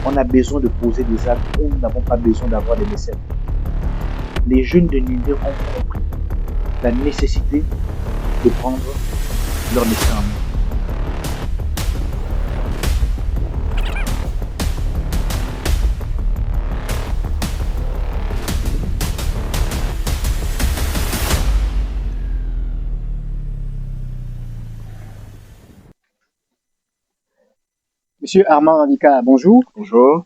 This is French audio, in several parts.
on a besoin de poser des actes où nous n'avons pas besoin d'avoir des mécènes. Les jeunes de Nindé ont compris la nécessité de prendre leur destin en main. Monsieur Armand Avika, bonjour. Bonjour.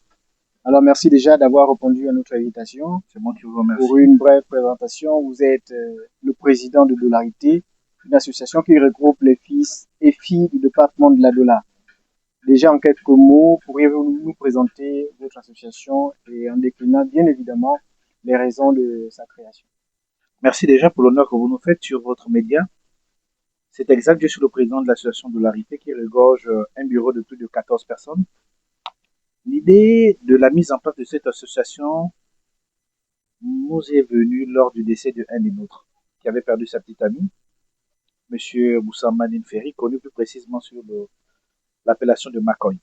Alors, merci déjà d'avoir répondu à notre invitation. C'est moi qui vous remercie. Pour une brève présentation, vous êtes le président de Dollarité, une association qui regroupe les fils et filles du département de la Dola. Déjà, en quelques mots, pourriez-vous nous présenter votre association et en déclinant bien évidemment les raisons de sa création? Merci déjà pour l'honneur que vous nous faites sur votre média. C'est exact, je suis le président de l'association Dollarité qui regorge un bureau de plus de 14 personnes. L'idée de la mise en place de cette association nous est venue lors du décès d'un des nôtres qui avait perdu sa petite amie, M. Moussa Manine Ferry, connu plus précisément sur l'appellation de Macoy.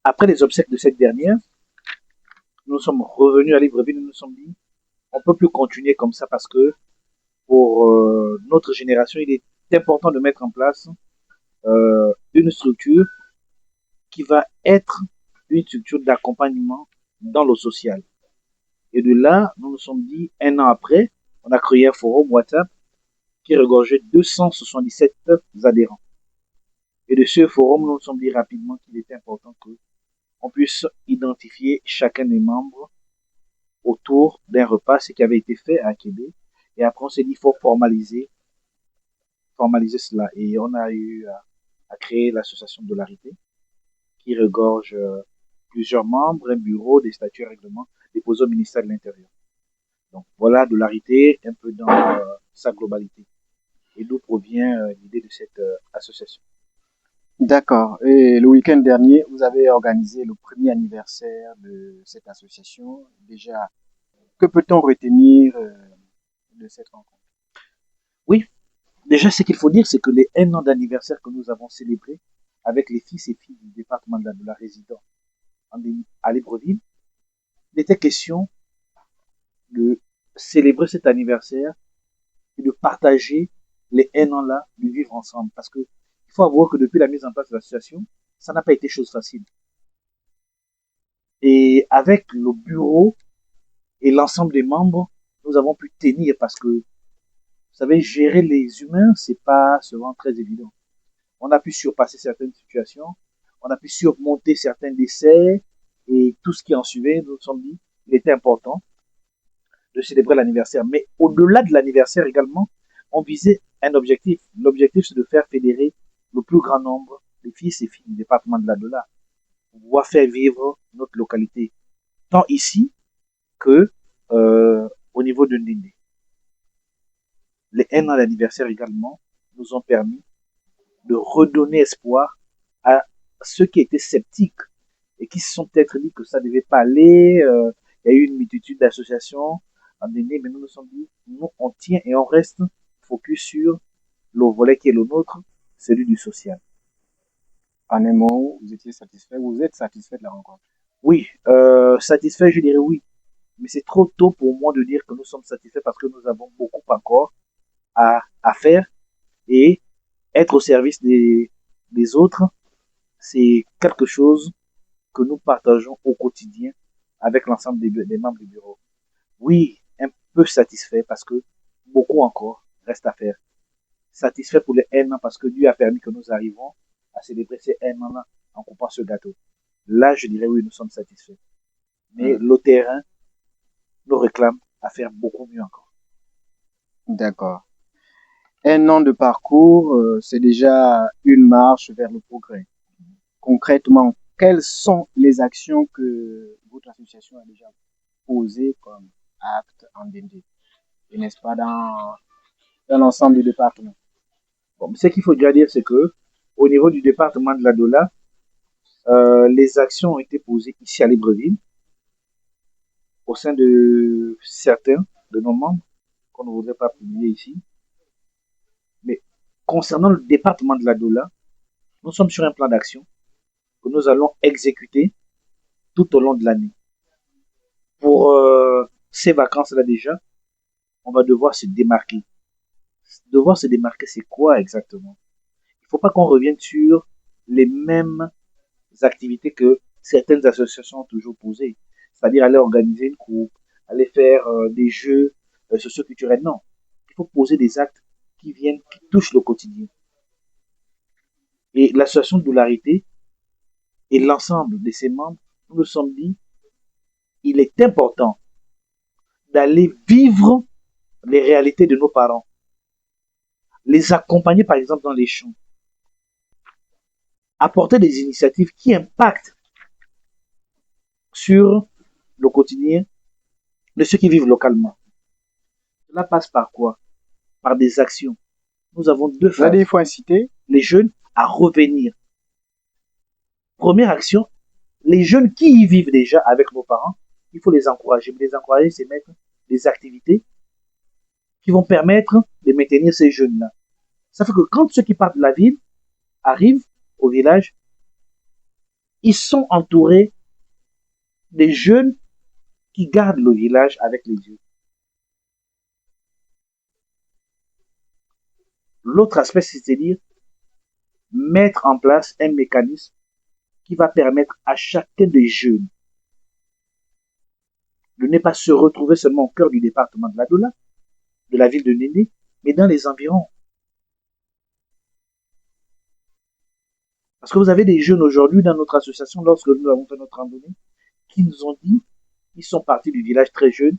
Après les obsèques de cette dernière, nous sommes revenus à Libreville et nous nous sommes dit on ne peut plus continuer comme ça parce que pour notre génération, il est important de mettre en place une structure qui va être une structure d'accompagnement dans le social. Et de là, nous nous sommes dit, un an après, on a créé un forum WhatsApp qui regorgeait 277 adhérents. Et de ce forum, nous nous sommes dit rapidement qu'il était important qu'on puisse identifier chacun des membres autour d'un repas, ce qui avait été fait à Québec. Et après, on s'est dit, il faut formaliser cela. Et on a eu à créer l'association Dollarité qui regorge plusieurs membres, un bureau, des statuts et règlements déposés au ministère de l'Intérieur. Donc voilà Dollarité un peu dans sa globalité. Et d'où provient l'idée de cette association. D'accord. Et le week-end dernier, vous avez organisé le premier anniversaire de cette association. Déjà, que peut-on retenir de cette rencontre? Oui, déjà ce qu'il faut dire, c'est que les 1 an d'anniversaire que nous avons célébré avec les fils et filles du département de la résidence à Libreville, il était question de célébrer cet anniversaire et de partager les 1 an là, de vivre ensemble. Parce que il faut avouer que depuis la mise en place de l'association, ça n'a pas été chose facile. Et avec le bureau et l'ensemble des membres, nous avons pu tenir parce que, vous savez, gérer les humains, c'est pas souvent très évident. On a pu surpasser certaines situations, on a pu surmonter certains décès et tout ce qui en suivait, nous nous sommes dit, il était important de célébrer l'anniversaire. Mais au-delà de l'anniversaire également, on visait un objectif. L'objectif, c'est de faire fédérer le plus grand nombre de fils et filles du département de la Dola pour pouvoir faire vivre notre localité, tant ici que au niveau de Ndindi. Les 1 an d'anniversaire également nous ont permis de redonner espoir à ceux qui étaient sceptiques et qui se sont peut-être dit que ça ne devait pas aller. Il y a eu une multitude d'associations en Ndindi, mais nous nous sommes dit, nous, on tient et on reste focus sur le volet qui est le nôtre, celui du social. En un mot, vous étiez satisfait, vous êtes satisfait de la rencontre? Oui, satisfait, je dirais oui. Mais c'est trop tôt pour moi de dire que nous sommes satisfaits parce que nous avons beaucoup encore à faire et être au service des autres, c'est quelque chose que nous partageons au quotidien avec l'ensemble des membres du bureau. Oui, un peu satisfait parce que beaucoup encore reste à faire. Satisfait pour les 1 an parce que Dieu a permis que nous arrivons à célébrer ces 1 an-là en coupant ce gâteau. Là, je dirais oui, nous sommes satisfaits. Mais le terrain nous réclame à faire beaucoup mieux encore. D'accord. 1 an de parcours, c'est déjà une marche vers le progrès. Concrètement, quelles sont les actions que votre association a déjà posées comme acte en Ndindi, et n'est-ce pas dans l'ensemble du département? Bon, ce qu'il faut déjà dire, c'est que au niveau du département de la Dola, les actions ont été posées ici à Libreville au sein de certains de nos membres qu'on ne voudrait pas publier ici. Mais concernant le département de la Dola, nous sommes sur un plan d'action que nous allons exécuter tout au long de l'année. Pour ces vacances-là déjà, on va devoir se démarquer. Devoir se démarquer, c'est quoi exactement? Il ne faut pas qu'on revienne sur les mêmes activités que certaines associations ont toujours posées. C'est-à-dire aller organiser une coupe, aller faire des jeux socioculturels. Non. Il faut poser des actes qui touchent le quotidien. Et l'association de Doularité et l'ensemble de ses membres, nous nous sommes dit, il est important d'aller vivre les réalités de nos parents, les accompagner par exemple dans les champs, apporter des initiatives qui impactent sur le quotidien de ceux qui vivent localement. Cela passe par quoi? Par des actions. Nous avons deux phases. C'est-à-dire, il faut inciter les jeunes à revenir. Première action, les jeunes qui y vivent déjà avec nos parents, il faut les encourager. Mais les encourager, c'est mettre des activités qui vont permettre de maintenir ces jeunes-là. Ça fait que quand ceux qui partent de la ville arrivent au village, ils sont entourés des jeunes qui gardent le village avec les yeux. L'autre aspect, c'est-à-dire mettre en place un mécanisme qui va permettre à chacun des jeunes de ne pas se retrouver seulement au cœur du département de la Doula, de la ville de Néné, mais dans les environs. Parce que vous avez des jeunes aujourd'hui dans notre association, lorsque nous avons fait notre randonnée, qui nous ont dit, ils sont partis du village très jeunes,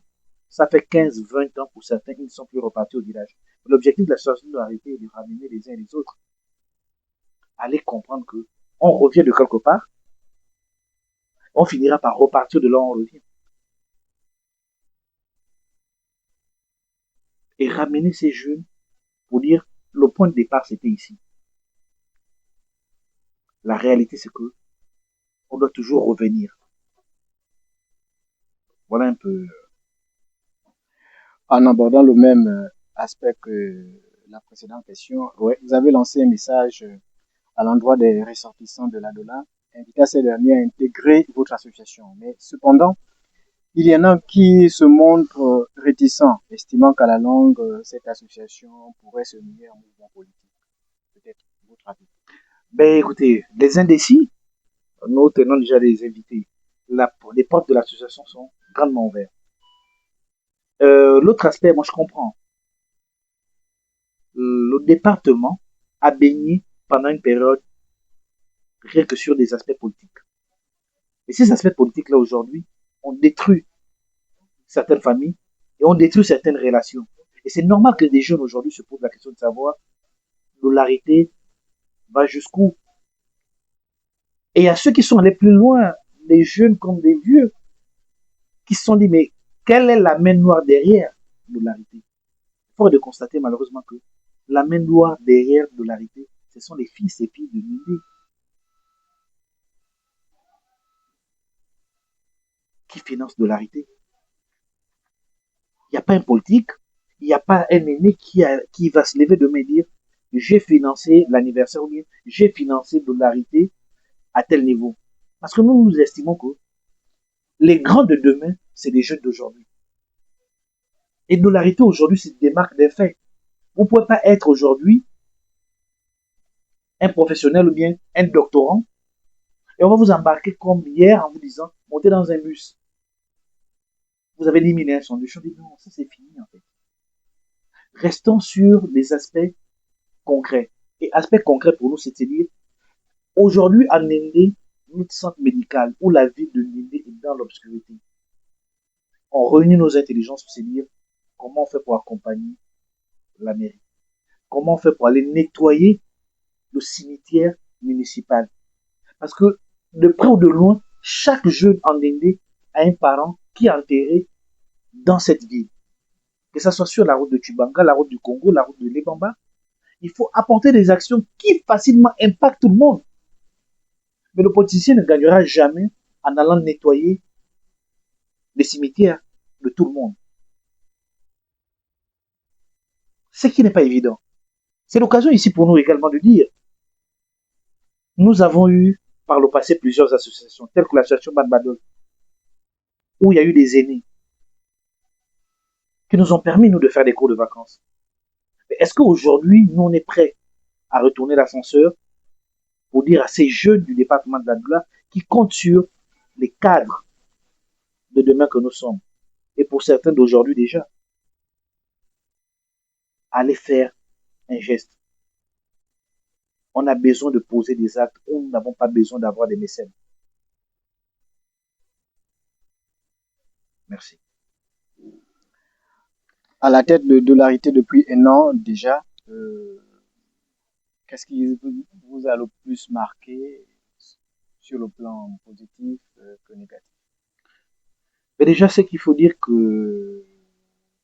ça fait 15-20 ans pour certains, ils ne sont plus repartis au village. L'objectif de l'association doit arrêter de ramener les uns et les autres. Allez comprendre que on revient de quelque part, on finira par repartir de là où on revient. Et ramener ces jeunes pour dire, le point de départ, c'était ici. La réalité, c'est que on doit toujours revenir. Voilà un peu. en abordant le même aspect que la précédente question. Ouais, vous avez lancé un message à l'endroit des ressortissants de l'ADOLA, invitant ces derniers à intégrer votre association. Mais cependant, il y en a qui se montrent réticents, estimant qu'à la longue, cette association pourrait se nier en mouvement politique. Peut-être votre avis. Ben écoutez, les indécis, nous tenons déjà les invités. Les portes de l'association sont grandement ouvertes. L'autre aspect, moi je comprends. Le département a baigné pendant une période rien que sur des aspects politiques. Et ces aspects politiques-là aujourd'hui ont détruit certaines familles et ont détruit certaines relations. Et c'est normal que des jeunes aujourd'hui se posent la question de savoir l'aularité va jusqu'où. Et il y a ceux qui sont allés plus loin, des jeunes comme des vieux, qui se sont dit, mais quelle est la main noire derrière l'aularité? Fort de constater malheureusement que la main noire derrière l'aularité, ce sont les fils et filles de Nindé qui financent l'aularité. Il n'y a pas un politique, il n'y a pas un aîné qui va se lever demain et dire j'ai financé l'anniversaire ou bien j'ai financé l'aularité à tel niveau. Parce que nous estimons que les grands de demain, c'est les jeunes d'aujourd'hui. Et l'aularité aujourd'hui se démarque des faits. Vous ne pouvez pas être aujourd'hui un professionnel ou bien un doctorant et on va vous embarquer comme hier en vous disant montez dans un bus. Vous avez éliminé un sondage. Je dis non, ça c'est fini en fait. Restons sur les aspects concrets. Et aspect concret pour nous, c'est-à-dire aujourd'hui à Nindé, notre centre médical ou la ville de Nindé est dans l'obscurité. On réunit nos intelligences pour se dire comment on fait pour accompagner la mairie. Comment on fait pour aller nettoyer le cimetière municipal. Parce que de près ou de loin, chaque jeune en Ndé a un parent qui est enterré dans cette ville. Que ce soit sur la route de Tubanga, la route du Congo, la route de Lebamba, il faut apporter des actions qui facilement impactent tout le monde. Mais le politicien ne gagnera jamais en allant nettoyer les cimetières de tout le monde. Ce qui n'est pas évident. C'est l'occasion ici pour nous également de dire, nous avons eu par le passé plusieurs associations, telles que l'association Badbadol, où il y a eu des aînés qui nous ont permis, nous, de faire des cours de vacances. Est-ce qu'aujourd'hui, nous, on est prêts à retourner l'ascenseur pour dire à ces jeunes du département de la Doula qui comptent sur les cadres de demain que nous sommes, et pour certains d'aujourd'hui déjà, aller faire un geste. On a besoin de poser des actes où nous n'avons pas besoin d'avoir des mécènes. Merci. À la tête de Dolarité depuis un an déjà, qu'est-ce qui vous a le plus marqué sur le plan positif que négatif? Mais déjà, ce qu'il faut dire que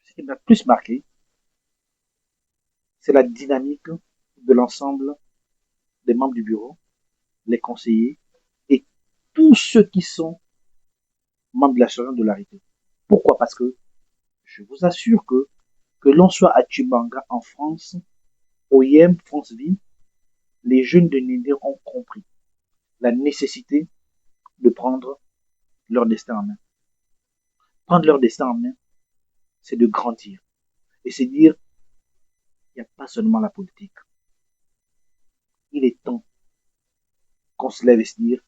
ce qui m'a plus marqué, c'est la dynamique de l'ensemble des membres du bureau, les conseillers et tous ceux qui sont membres de l'association de l'arrêté. Pourquoi? Parce que je vous assure que l'on soit à Tchibanga en France, au IEM, France Ville, les jeunes de Nindé ont compris la nécessité de prendre leur destin en main. Prendre leur destin en main, c'est de grandir. Et c'est dire, il n'y a pas seulement la politique. Il est temps qu'on se lève et se dire,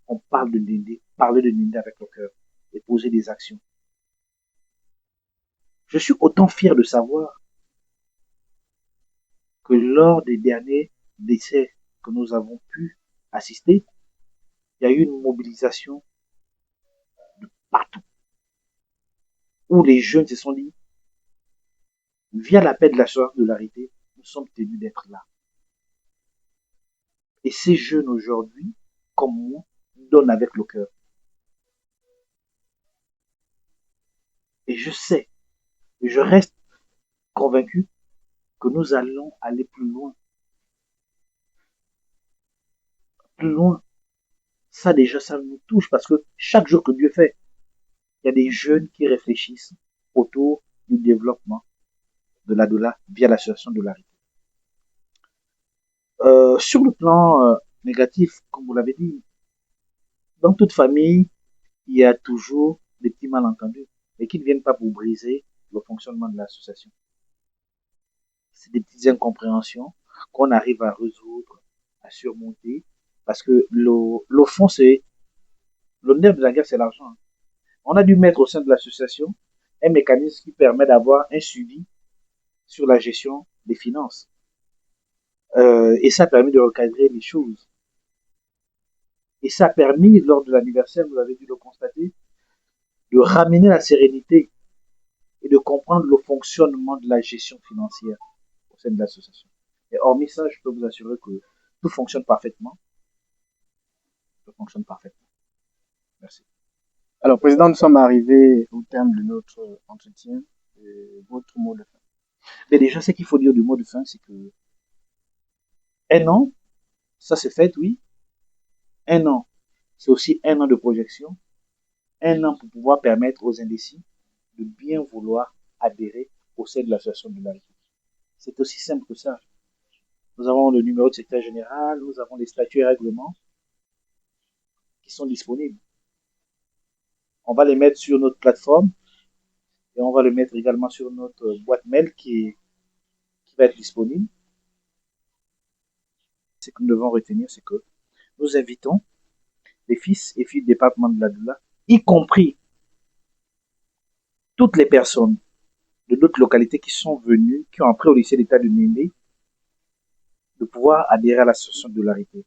on parle de Nindé, parler de Nindé avec le cœur et poser des actions. Je suis autant fier de savoir que lors des derniers décès que nous avons pu assister, il y a eu une mobilisation de partout, où les jeunes se sont dit, via l'appel de la solidarité, nous sommes tenus d'être là. Et ces jeunes aujourd'hui, comme moi, donnent avec le cœur. Et je sais, et je reste convaincu que nous allons aller plus loin. Plus loin. Ça déjà, ça nous touche parce que chaque jour que Dieu fait, il y a des jeunes qui réfléchissent autour du développement de la Doula via l'association de l'arrêté. Sur le plan négatif, comme vous l'avez dit, dans toute famille, il y a toujours des petits malentendus et qui ne viennent pas pour briser le fonctionnement de l'association. C'est des petites incompréhensions qu'on arrive à résoudre, à surmonter, parce que le fond, c'est le nerf de la guerre, c'est l'argent. On a dû mettre au sein de l'association un mécanisme qui permet d'avoir un suivi sur la gestion des finances. Et ça a permis de recadrer les choses. Et ça a permis, lors de l'anniversaire, vous avez dû le constater, de ramener la sérénité et de comprendre le fonctionnement de la gestion financière au sein de l'association. Et hormis ça, je peux vous assurer que tout fonctionne parfaitement. Tout fonctionne parfaitement. Merci. Alors, Président, nous sommes arrivés au terme de notre entretien. Votre mot de fin. Mais déjà, ce qu'il faut dire du mot de fin, c'est que un an, ça c'est fait, oui. Un an, c'est aussi un an de projection. Un an pour pouvoir permettre aux indécis de bien vouloir adhérer au sein de l'association de la République. C'est aussi simple que ça. Nous avons le numéro de secrétaire général, nous avons les statuts et règlements qui sont disponibles. On va les mettre sur notre plateforme et on va le mettre également sur notre boîte mail qui va être disponible. Ce que nous devons retenir, c'est que nous invitons les fils et filles du département de la Doula, y compris toutes les personnes de d'autres localités qui sont venues, qui ont appris au lycée d'État de Némé, de pouvoir adhérer à l'association de l'arrêté.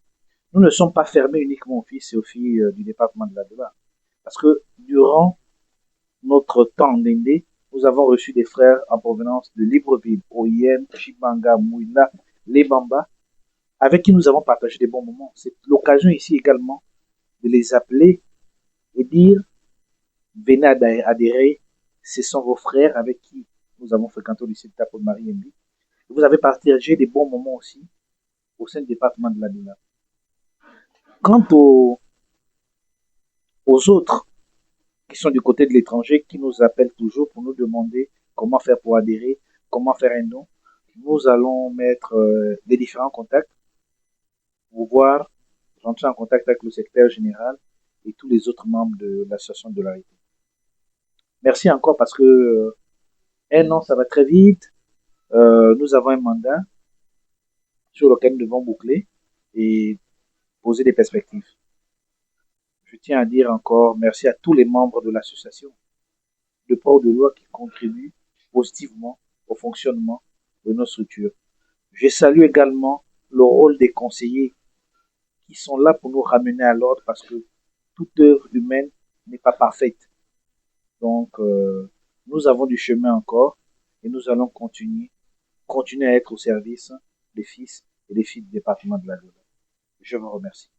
Nous ne sommes pas fermés uniquement aux fils et aux filles du département de la Doula. Parce que durant notre temps en Ndé, nous avons reçu des frères en provenance de Libreville, Oyem, Chibanga, Mouila, Les Bamba, avec qui nous avons partagé des bons moments. C'est l'occasion ici également de les appeler et dire, venez adhérer, ce sont vos frères avec qui nous avons fréquenté au lycée de Tapo de Marie-Mbi. Vous avez partagé des bons moments aussi au sein du département de la Doula. Quant aux autres qui sont du côté de l'étranger, qui nous appellent toujours pour nous demander comment faire pour adhérer, comment faire un don, nous allons mettre les différents contacts pour voir d'entrer en contact avec le secrétaire général et tous les autres membres de l'association de l'arrêté. Merci encore parce que un an, ça va très vite. Nous avons un mandat sur lequel nous devons boucler et poser des perspectives. Je tiens à dire encore merci à tous les membres de l'association de port de loi qui contribuent positivement au fonctionnement de nos structures. Je salue également le rôle des conseillers qui sont là pour nous ramener à l'ordre parce que toute œuvre humaine n'est pas parfaite. Donc, nous avons du chemin encore et nous allons continuer à être au service des fils et des filles du département de la Lune. Je vous remercie.